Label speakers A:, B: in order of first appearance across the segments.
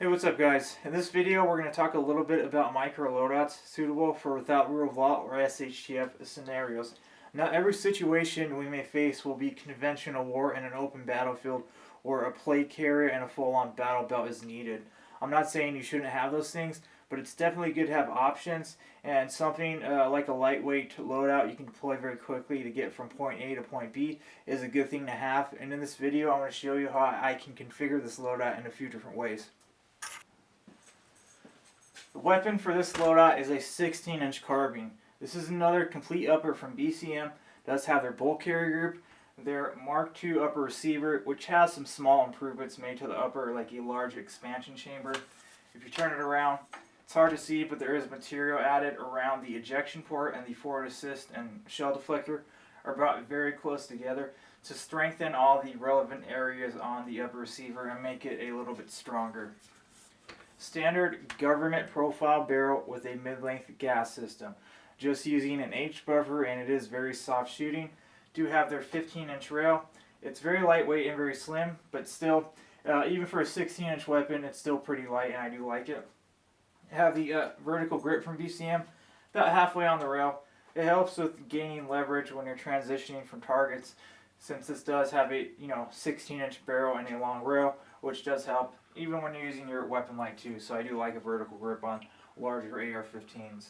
A: Hey, what's up guys? In this video we're going to talk a little bit about micro loadouts suitable for without WROL or SHTF scenarios. Not every situation we may face will be conventional war in an open battlefield or a plate carrier and a full-on battle belt is needed. I'm not saying you shouldn't have those things, but it's definitely good to have options, and something like a lightweight loadout you can deploy very quickly to get from point A to point B is a good thing to have. And in this video I'm going to show you how I can configure this loadout in a few different ways. The weapon for this loadout is a 16-inch carbine. This is another complete upper from BCM. It does have their bolt carrier group, their Mark II upper receiver, which has some small improvements made to the upper, like a large expansion chamber. If you turn it around, it's hard to see, but there is material added around the ejection port, and the forward assist and shell deflector are brought very close together to strengthen all the relevant areas on the upper receiver and make it a little bit stronger. Standard government profile barrel with a mid-length gas system. Just using an H buffer, and it is very soft shooting. Do have their 15-inch rail. It's very lightweight and very slim, but still, even for a 16-inch weapon, it's still pretty light, and I do like it. Have the vertical grip from BCM, about halfway on the rail. It helps with gaining leverage when you're transitioning from targets, since this does have a 16-inch barrel and a long rail, which does help even when you're using your weapon light too. So I do like a vertical grip on larger AR-15s.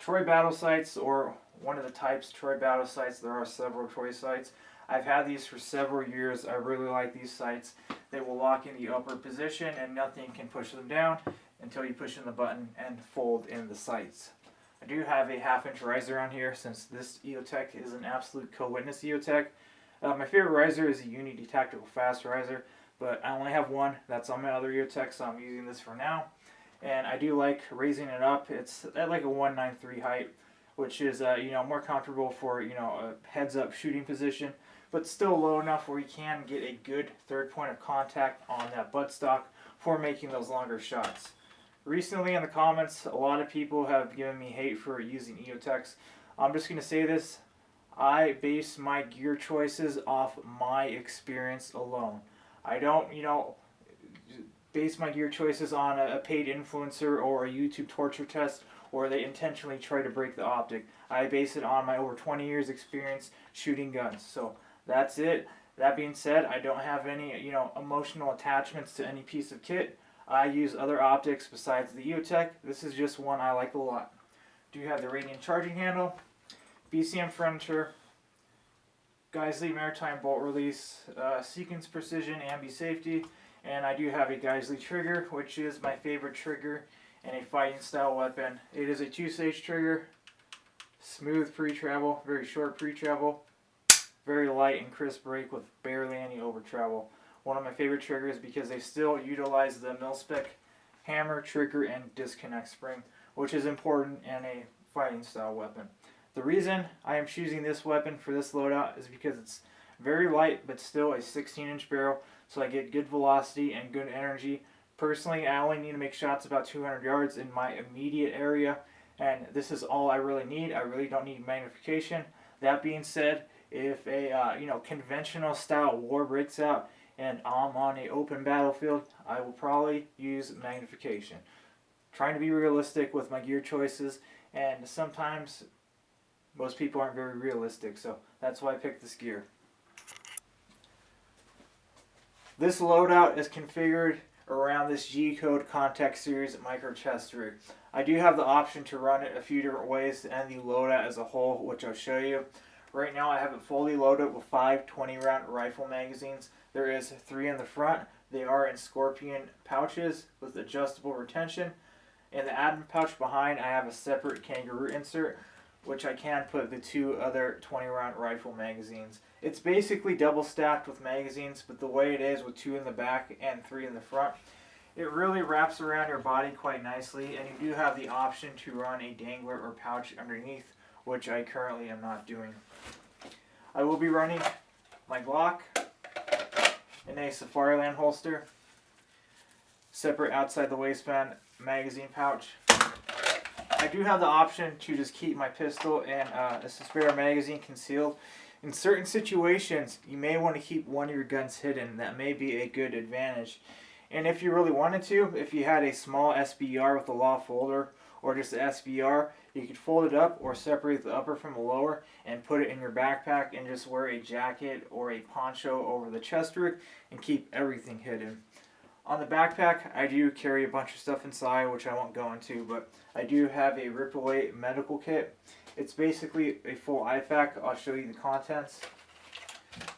A: Troy battle sights, or one of the types, Troy battle sights. There are several Troy sights. I've had these for several years. I really like these sights. They will lock in the upper position and nothing can push them down until you push in the button and fold in the sights. I do have a 1/2-inch riser on here, since this eotech is an absolute co-witness eotech. My favorite riser is a Unity Tactical Fast riser, but I only have one. That's on my other eotech, so I'm using this for now. And I do like raising it up. It's at like a 193 height, which is more comfortable for a heads-up shooting position, but still low enough where you can get a good third point of contact on that buttstock for making those longer shots. Recently in the comments, a lot of people have given me hate for using eotechs. I'm just going to say this. I base my gear choices off my experience alone. I don't, base my gear choices on a paid influencer or a YouTube torture test where they intentionally try to break the optic. I base it on my over 20 years experience shooting guns. So that's it. That being said, I don't have any, emotional attachments to any piece of kit. I use other optics besides the eotech. This is just one I like a lot. Do have the radiant charging handle, BCM furniture, Geisley Maritime bolt release, sequence precision, ambi safety, and I do have a Geisley trigger, which is my favorite trigger in a fighting style weapon. It is a 2-stage trigger, smooth pre-travel, very short pre-travel, very light and crisp break with barely any over travel. One of my favorite triggers because they still utilize the mil-spec hammer, trigger, and disconnect spring, which is important in a fighting style weapon. The reason I am choosing this weapon for this loadout is because it's very light but still a 16-inch barrel, so I get good velocity and good energy. Personally, I only need to make shots about 200 yards in my immediate area, and this is all I really need. I really don't need magnification. That being said, if a conventional style war breaks out and I'm on an open battlefield, I will probably use magnification. Trying to be realistic with my gear choices, and sometimes most people aren't very realistic, so that's why I picked this gear. This loadout is configured around this G-code contact series micro chest rig. I do have the option to run it a few different ways and the loadout as a whole, which I'll show you. Right now I have it fully loaded with 5 20-round rifle magazines. There is 3 in the front. They are in Scorpion pouches with adjustable retention. In the admin pouch behind, I have a separate kangaroo insert, which I can put the 2 other 20-round rifle magazines. It's basically double stacked with magazines, but the way it is with 2 in the back and 3 in the front, it really wraps around your body quite nicely, and you do have the option to run a dangler or pouch underneath, which I currently am not doing. I will be running my Glock in a Safariland holster, separate outside the waistband magazine pouch. I do have the option to just keep my pistol and a spare magazine concealed. In certain situations, you may want to keep one of your guns hidden. That may be a good advantage. And if you really wanted to, if you had a small SBR with a law folder or just an SBR, you could fold it up or separate the upper from the lower and put it in your backpack and just wear a jacket or a poncho over the chest rig and keep everything hidden. On the backpack, I do carry a bunch of stuff inside, which I won't go into, but I do have a rip-away medical kit. It's basically a full IFAK. I'll show you the contents.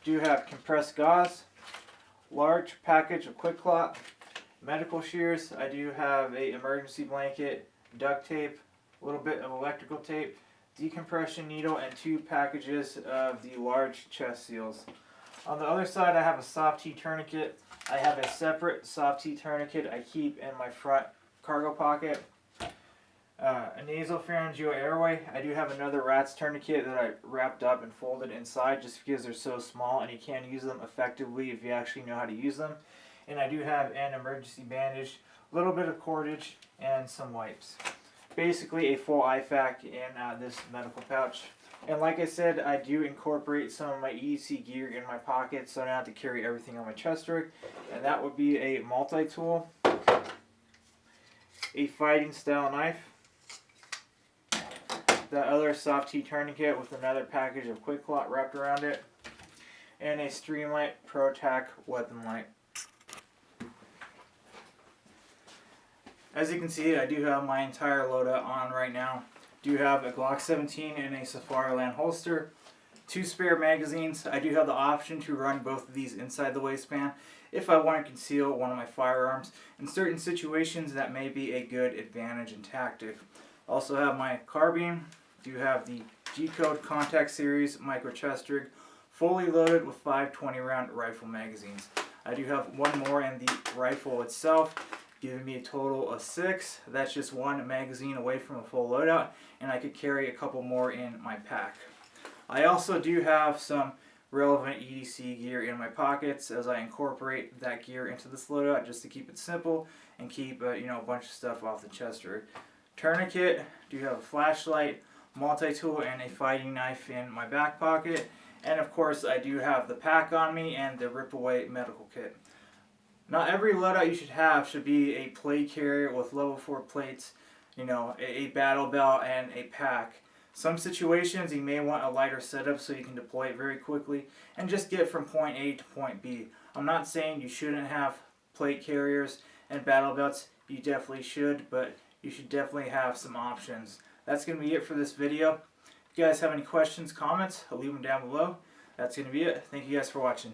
A: Do have compressed gauze, large package of quick clot, medical shears. I do have a emergency blanket, duct tape, a little bit of electrical tape, decompression needle, and 2 packages of the large chest seals. On the other side, I have a soft T tourniquet. I have a separate soft T tourniquet I keep in my front cargo pocket. A nasopharyngeal airway. I do have another rat's tourniquet that I wrapped up and folded inside just because they're so small and you can't use them effectively if you actually know how to use them. And I do have an emergency bandage, a little bit of cordage, and some wipes. Basically a full IFAK in this medical pouch. And like I said, I do incorporate some of my EDC gear in my pocket so I don't have to carry everything on my chest rig. And that would be a multi-tool, a fighting style knife, that other soft T tourniquet with another package of quick clot wrapped around it, and a Streamlight Pro Tac weapon light. As you can see, I do have my entire loadout on right now. Do have a Glock 17 and a Safariland holster, 2 spare magazines. I do have the option to run both of these inside the waistband if I want to conceal one of my firearms. In certain situations, that may be a good advantage and tactic. Also have my carbine. Do have the G-Code Contact Series micro chest rig, fully loaded with 5 20-round rifle magazines. I do have one more in the rifle itself, giving me a total of 6. That's just 1 magazine away from a full loadout, and I could carry a couple more in my pack. I also do have some relevant EDC gear in my pockets as I incorporate that gear into this loadout just to keep it simple and keep a bunch of stuff off the chest rig. Tourniquet, do have a flashlight, multi-tool, and a fighting knife in my back pocket. And of course I do have the pack on me and the rip-away medical kit. Not every loadout you should have should be a plate carrier with level 4 plates, a battle belt, and a pack. Some situations you may want a lighter setup so you can deploy it very quickly and just get from point A to point B. I'm not saying you shouldn't have plate carriers and battle belts. You definitely should, but you should definitely have some options. That's going to be it for this video. If you guys have any questions, comments, I'll leave them down below. That's going to be it. Thank you guys for watching.